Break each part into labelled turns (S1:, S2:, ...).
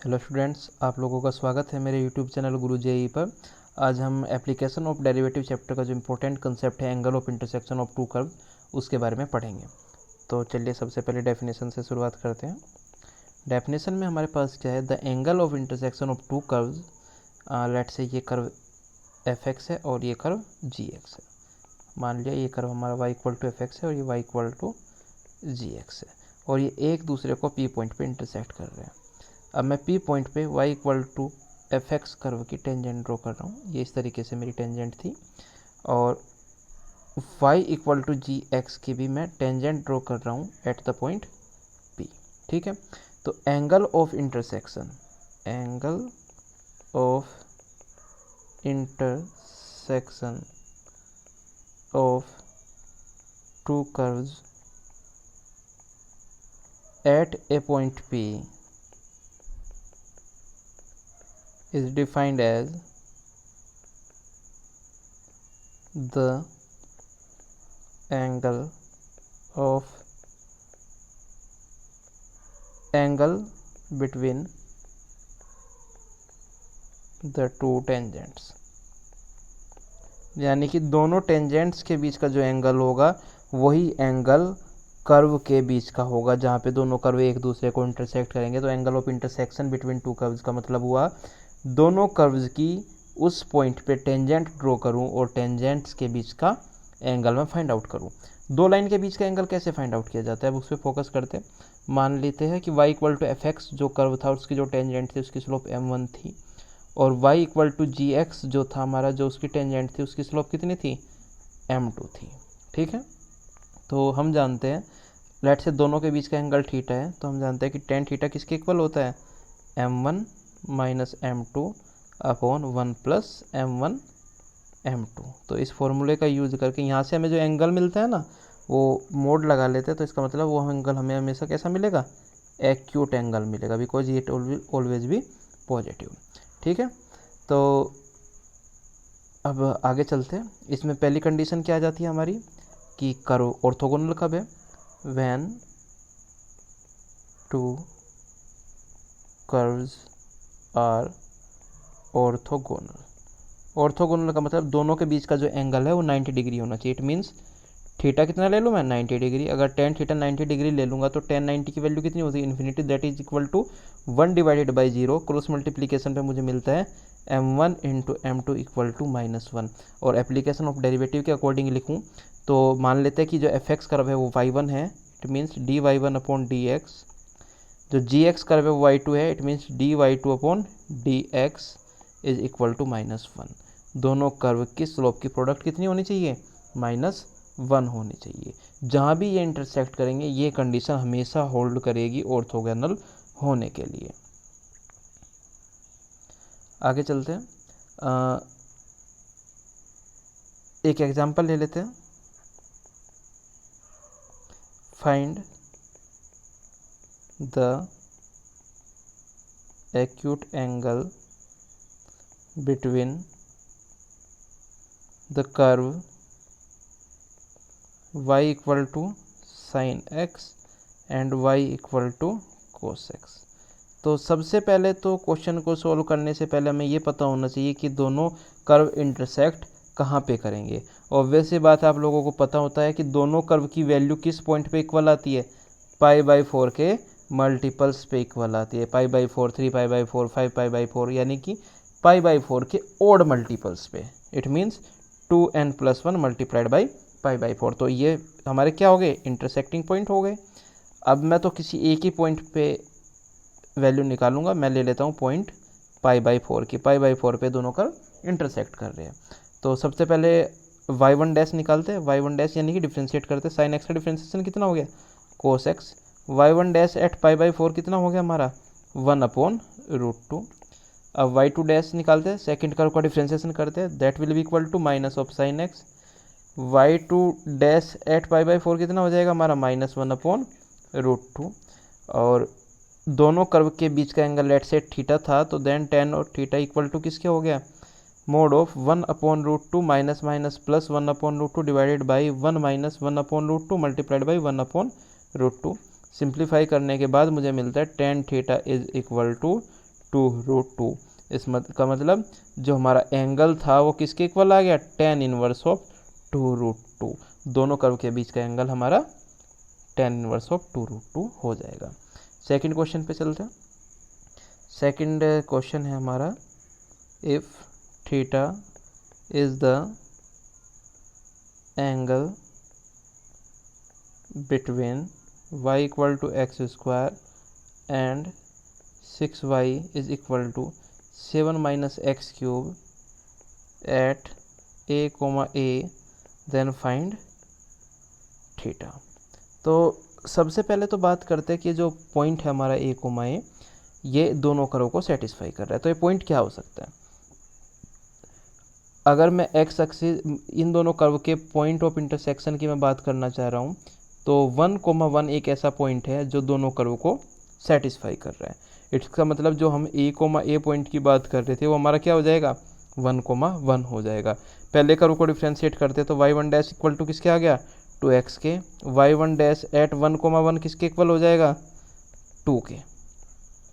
S1: Hello students, आप लोगों का स्वागत है मेरे यूट्यूब चैनल गुरु जेई पर। आज हम एप्लीकेशन ऑफ डेरिवेटिव चैप्टर का जो इम्पोर्टेंट कंसेप्ट है angle of intersection of two curve उसके बारे में पढ़ेंगे। तो चलिए सबसे पहले डेफिनेशन से शुरुआत करते हैं। डेफिनेशन में हमारे पास क्या है, the angle of intersection of two curves, let से ये कर्व एफ एक्स है और ये कर्व जी एक्स है। मान लिया ये कर्व हमारा y equal to f x है और ये y equal to g x है और ये एक दूसरे को पी पॉइंट पे इंटरसेक्ट कर रहे हैं। अब मैं पी पॉइंट पे y equal to f x curve की टेंजेंट ड्रॉ कर रहा हूँ। ये इस तरीके से मेरी टेंजेंट थी और y equal to g x की भी मैं टेंजेंट ड्रॉ कर रहा हूँ एट द पॉइंट P। ठीक है, तो angle of intersection of two curves at a point P is defined as the angle between the two tangents। यानी कि दोनों टेंजेंट्स के बीच का जो एंगल होगा वही एंगल कर्व के बीच का होगा जहाँ पे दोनों कर्व एक दूसरे को इंटरसेक्ट करेंगे। तो angle of intersection between two curves का मतलब हुआ दोनों कर्व्स की उस पॉइंट पे टेंजेंट ड्रॉ करूं और टेंजेंट्स के बीच का एंगल मैं फाइंड आउट करूं। दो लाइन के बीच का एंगल कैसे फाइंड आउट किया जाता है, अब उस पर फोकस करते हैं। मान लेते हैं कि y equal to f x जो कर्व था उसकी जो टेंजेंट थी उसकी स्लोप m1 थी और y equal to g x जो था हमारा जो उसकी टेंजेंट थी उसकी स्लोप कितनी थी, m2 थी। ठीक है, तो हम जानते हैं लेट से दोनों के बीच का एंगल थीटा है, तो हम जानते हैं कि टेन थीटा किसके इक्वल होता है, m1 minus m2 upon 1 plus m1 m2। तो इस फॉर्मूले का यूज़ करके यहाँ से हमें जो एंगल मिलता है ना वो मोड लगा लेते हैं, तो इसका मतलब वो एंगल हमें हमेशा कैसा मिलेगा, एक्यूट एंगल मिलेगा, बिकॉज इट ऑलवेज भी पॉजिटिव। ठीक है, तो अब आगे चलते हैं। इसमें पहली कंडीशन क्या आ जाती है हमारी कि कर्व ऑर्थोगोनल कब है, when two curves are orthogonal. Orthogonal का मतलब दोनों के बीच का जो एंगल है वो 90 डिग्री होना चाहिए। इट मीन्स थीटा कितना ले लूँ मैं, 90 डिग्री। अगर टेन थीटा 90 डिग्री ले लूँगा तो टेन 90 की वैल्यू कितनी होती है, infinity, that is equal to 1 divided by 0। Cross multiplication पे मुझे मिलता है m1 into m2 equal to -1। और एप्लीकेशन ऑफ डेरिवेटिव के अकॉर्डिंग लिखूँ तो मान लेते हैं कि जो एफ एक्स कर्व है वो y1 है, it means d y one upon d x. जो जी एक्स कर्व है वो y2 है, it means d y two upon d x is equal to -1। दोनों कर्व की स्लोप की प्रोडक्ट कितनी होनी चाहिए, -1 होनी चाहिए। जहाँ भी ये इंटरसेक्ट करेंगे ये कंडीशन हमेशा होल्ड करेगी ऑर्थोगोनल होने के लिए। आगे चलते हैं, एक एग्जांपल ले लेते हैं। Find the acute angle between the curve y equal to sine x and y equal to cos x। तो सबसे पहले तो क्वेश्चन को सॉल्व करने से पहले हमें ये पता होना चाहिए कि दोनों कर्व इंटरसेक्ट कहाँ पे करेंगे। ऑब्वियस सी बात है, आप लोगों को पता होता है कि दोनों कर्व की वैल्यू किस पॉइंट पे इक्वल आती है, π/4 के मल्टीपल्स पे इक्वल आती है। π/4, 3π/4, 5π/4, यानी कि π/4 के ओड मल्टीपल्स पे। It means 2n+1 multiplied by π/4। तो ये हमारे क्या हो गए, इंटरसेक्टिंग पॉइंट हो गए। अब मैं तो किसी एक ही पॉइंट पे वैल्यू निकालूंगा, मैं ले लेता हूँ पॉइंट π/4 की। π/4 पे दोनों कर्व इंटरसेक्ट कर रहे हैं। तो सबसे पहले y1 डैश निकालते हैं, y1 डैश यानी कि डिफ्रेंशिएट करते हैं। साइन एक्स का डिफ्रेंशिएशन कितना हो गया, cos x. y1 dash at π/4 कितना हो गया हमारा, 1/√2। अब y2 डैश निकालते हैं, सेकंड कर्व का डिफ्रेंशिएशन करते हैं, that will be equal to minus of sine x. y2 dash at π/4 कितना हो जाएगा हमारा, -1/√2। और दोनों कर्व के बीच का एंगल लेट से थीटा था, तो देन टेन और थीटा इक्वल टू किसके हो गया, mod of 1/√2 minus minus plus 1/√2 divided by 1 minus 1/√2 multiplied by 1/√2। Simplify करने के बाद मुझे मिलता है tan theta is equal to 2√2। इस का मतलब जो हमारा एंगल था वो किसके इक्वल आ गया, tan इनवर्स ऑफ 2√2। दोनों कर्व के बीच का एंगल हमारा tan इनवर्स ऑफ 2√2 हो जाएगा। सेकंड क्वेश्चन पे चलते हैं। सेकंड क्वेश्चन है हमारा, if theta is the angle between y equal to x square and 6y is equal to 7 minus x cube at a, then find theta. तो सबसे पहले तो बात करते हैं कि जो पॉइंट है हमारा a, ये दोनों कर्व को सेटिस्फाई कर रहा है। तो ये पॉइंट क्या हो सकता है? अगर मैं एक्स एक्सिस, इन दोनों कर्व के पॉइंट ऑफ इंटरसेक्शन की मैं बात करना चाह रहा हूँ, तो 1,1 एक ऐसा पॉइंट है जो दोनों कर्व को सेटिस्फाई कर रहा है। इसका मतलब जो हम a, पॉइंट की बात कर रहे थे वो हमारा क्या हो जाएगा, 1,1 हो जाएगा। पहले कर्व को डिफ्रेंशिएट करते तो y1 डैश इक्वल टू किसके आ गया, 2x के। y1 डैश एट 1,1 किसके इक्वल हो जाएगा, 2 के।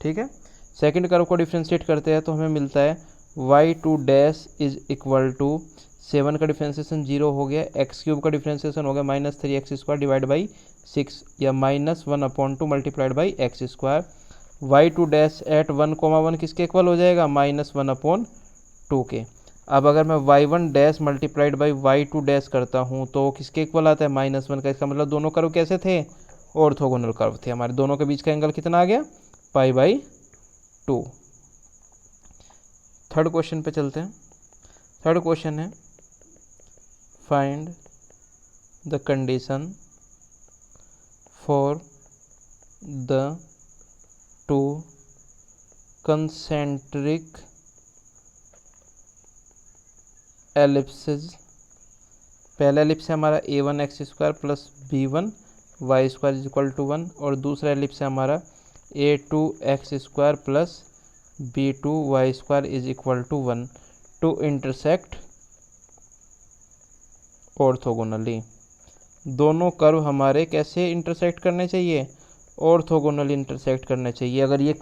S1: ठीक है। सेकंड कर्व को डिफ्रेंशिएट करते हैं तो हमें मिलता है y2 dash is equal to 7 का डिफ्रेंशिएशन 0 हो गया, एक्स क्यूब का डिफ्रेंशिएशन हो गया -3x² डिवाइड बाई 6 या -1/2 multiplied by x square. y2 dash at 1,1 किसके इक्वल हो जाएगा, -1/2 के। अब अगर मैं y1 dash multiplied by y2 dash करता हूँ तो किसके इक्वल आता है, -1 का। इसका मतलब दोनों कर्व कैसे थे, ऑर्थोगोनल कर्व थे। हमारे दोनों के बीच का एंगल कितना आ गया, π/2। थर्ड क्वेश्चन पे चलते हैं। थर्ड क्वेश्चन है, find the condition for the two concentric ellipses. पहला एलिप्स है हमारा a1x² plus b1y² is equal to 1 और दूसरा एलिप्स है हमारा a2x² plus b2y² is equal to 1 to intersect orthogonally. दोनों कर्व हमारे कैसे इंटरसेक्ट करने चाहिए, ऑर्थोगोनली इंटरसेक्ट करने चाहिए। अगर ये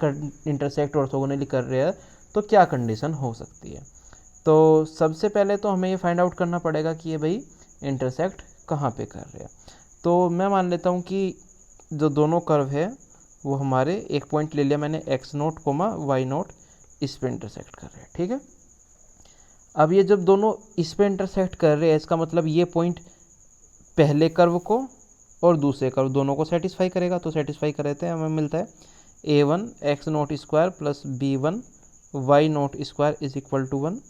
S1: इंटरसेक्ट ऑर्थोगोनली कर रहे हैं तो क्या कंडीशन हो सकती है? तो सबसे पहले तो हमें ये फाइंड आउट करना पड़ेगा कि ये भाई इंटरसेक्ट कहाँ पे कर रहे हैं। तो मैं मान लेता हूँ कि जो दोनों कर्व है वो हमारे, एक पॉइंट ले लिया मैंने x0, y0, इस पे इंटरसेक्ट कर रहे हैं। ठीक है। अब ये जब दोनों इस पे इंटरसेक्ट कर रहे हैं, इसका मतलब ये पॉइंट पहले कर्व को और दूसरे कर्व दोनों को सेटिस्फाई करेगा। तो सेटिस्फाई कर देते हैं, हमें मिलता है a1 x0² plus b1 y0² is equal to 1,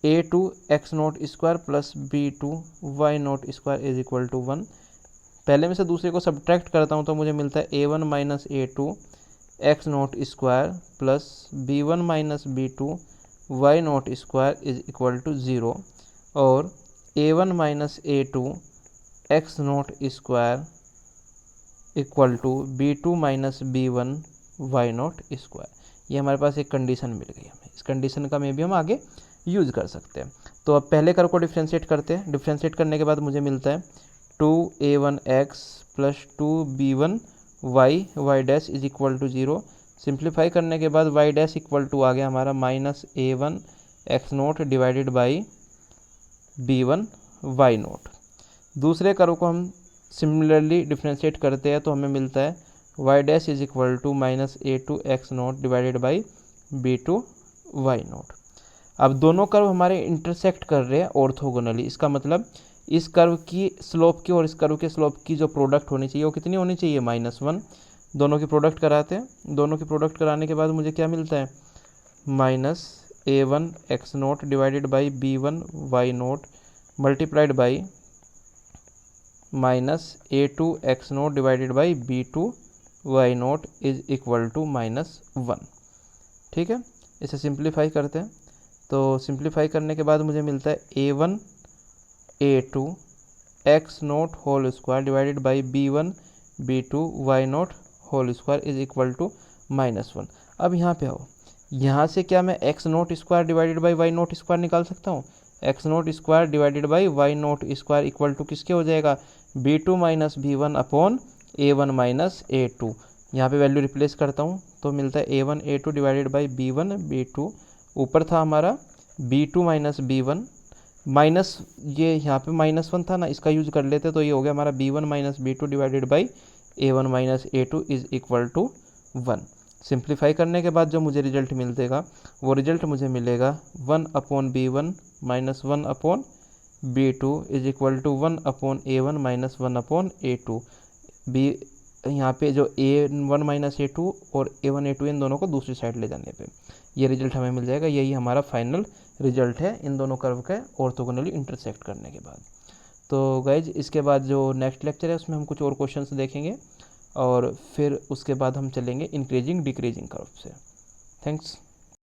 S1: a2 x0² plus b2 y0² is equal to 1। पहले में से दूसरे को सब्ट्रैक्ट करता हूँ तो मुझे मिलता है a1 minus a2 x0² plus b1 minus b2 y0² is equal to 0 और a1 minus a2 x0² equal to b2 minus b1 y0²। ये हमारे पास एक कंडीशन मिल गई हमें। इस कंडीशन का में भी हम आगे यूज़ कर सकते हैं। तो अब पहले कर्व को डिफ्रेंशिएट करते हैं। डिफ्रेंशिएट करने के बाद मुझे मिलता है 2a1x plus 2b1y dash is equal to 0। Simplify करने के बाद y डैश इक्वल टू आ गया हमारा -a1 x0 divided by b1 y0। दूसरे कर्व को हम सिमिलरली डिफ्रेंशिएट करते हैं तो हमें मिलता है y dash is equal to -a2 x0 divided by b2 y0। अब दोनों कर्व हमारे इंटरसेक्ट कर रहे हैं ऑर्थोगोनली। इसका मतलब इस कर्व की स्लोप की और इस कर्व के स्लोप की जो प्रोडक्ट होनी चाहिए वो कितनी होनी चाहिए, -1। दोनों की प्रोडक्ट कराते हैं। दोनों की प्रोडक्ट कराने के बाद मुझे क्या मिलता है, -a1 x0 divided by b1 y0 multiplied by -a2 x0 divided by b2 y0 is equal to -1। ठीक है। इसे सिंप्लीफाई करते हैं तो सिंप्लीफाई करने के बाद मुझे मिलता है a1 a2 x0 whole square divided by b1 b2 y0 whole square is equal to -1। अब यहाँ पे आओ, यहाँ से क्या मैं x0² डिवाइडेड बाई y0² निकाल सकता हूँ। x0² divided by y0² equal to किसके हो जाएगा, b2 minus b1 upon a1 minus a2। यहाँ पे वैल्यू रिप्लेस करता हूँ तो मिलता है A1 A2 divided by B1 B2, ऊपर था हमारा B2 माइनस B1, माइनस ये यहाँ पे -1 था ना, इसका यूज कर लेते तो ये हो गया हमारा B1 minus B2 divided by A1 minus A2 is equal to 1। Simplify करने के बाद जो मुझे रिजल्ट मिलेगा वो रिजल्ट मुझे मिलेगा 1/B1 minus 1/B2 is equal to 1/A1 minus 1/A2। B यहाँ पे जो A1 माइनस A2 और A1 A2 इन दोनों को दूसरी साइड ले जाने पे ये रिजल्ट हमें मिल जाएगा। यही हमारा फाइनल रिजल्ट है इन दोनों कर्व के ऑर्थोगोनली इंटरसेक्ट करने के बाद। तो गाइज इसके बाद जो नेक्स्ट लेक्चर है उसमें हम कुछ और क्वेश्चंस देखेंगे और फिर उसके बाद हम चलेंगे इंक्रीजिंग डिक्रीजिंग कर्व से। थैंक्स।